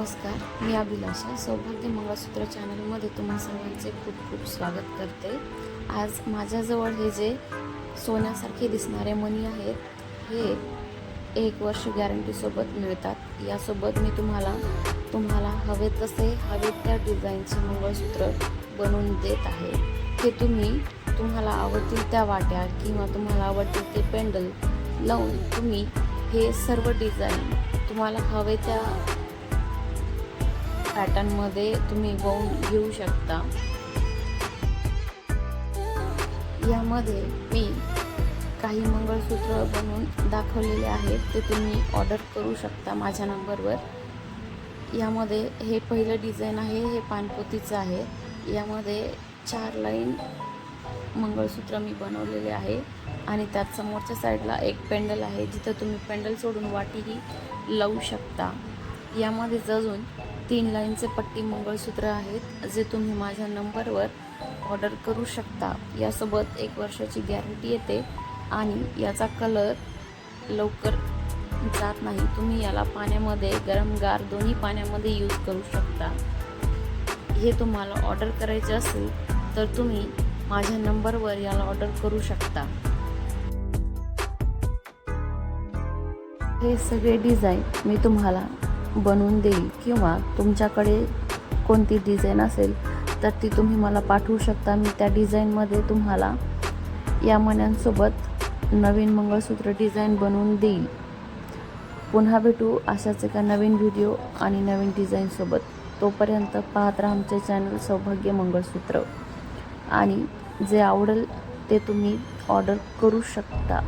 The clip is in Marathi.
नमस्कार, मी अभिलाषा सौभाग्य मंगळसूत्र चॅनलमध्ये तुम्हा सर्वांचे खूप खूप स्वागत करते। आज माझ्याजवळ हे जे सोन्यासारखे दिसणारे मणी आहेत, हे 1 वर्ष गॅरंटीसोबत मिळतात। यासोबत मी तुम्हाला हवे तसे हवे त्या डिझाईनचे मंगळसूत्र बनवून देत आहे। हे तुम्हाला आवडतील त्या वाट्या किंवा तुम्हाला आवडतील ते पेंडल लावून तुम्ही हे सर्व डिझाईन तुम्हाला हवे त्या पॅटर्नमध्ये तुम्ही वाहून घेऊ शकता। यामध्ये मी काही मंगळसूत्र बनवून दाखवलेले आहेत, ते तुम्ही ऑर्डर करू शकता माझ्या नंबरवर। यामध्ये हे पहिलं डिझाईन आहे, हे पानपोतीचं आहे। यामध्ये 4 लाईन मंगळसूत्र मी बनवलेले आहे आणि त्यात समोरच्या साईडला एक पेंडल आहे, जिथं तुम्ही पेंडल सोडून वाटीही लावू शकता। यामध्ये अजून 3 लाईनचे पट्टी मंगळसूत्र आहेत, जे तुम्ही माझ्या नंबरवर ऑर्डर करू शकता। यासोबत 1 वर्षाची गॅरंटी येते आणि याचा कलर लवकर जात नाही। तुम्ही याला पाण्यामध्ये गरम गार दोन्ही पाण्यामध्ये यूज करू शकता। हे तुम्हाला ऑर्डर करायचे असेल तर तुम्ही माझ्या नंबरवर याला ऑर्डर करू शकता। हे सगळे डिझाईन मी तुम्हाला बनवून देईल किंवा तुमच्याकडे कोणती डिझाईन असेल तर ती तुम्ही मला पाठवू शकता। मी त्या डिझाईनमध्ये तुम्हाला या मण्यांसोबत नवीन मंगळसूत्र डिझाईन बनवून देईल। पुन्हा भेटू अशाच एका नवीन व्हिडिओ आणि नवीन डिझाईनसोबत। तोपर्यंत पाहत राहा आमचे चॅनल सौभाग्य मंगळसूत्र, आणि जे आवडेल ते तुम्ही ऑर्डर करू शकता।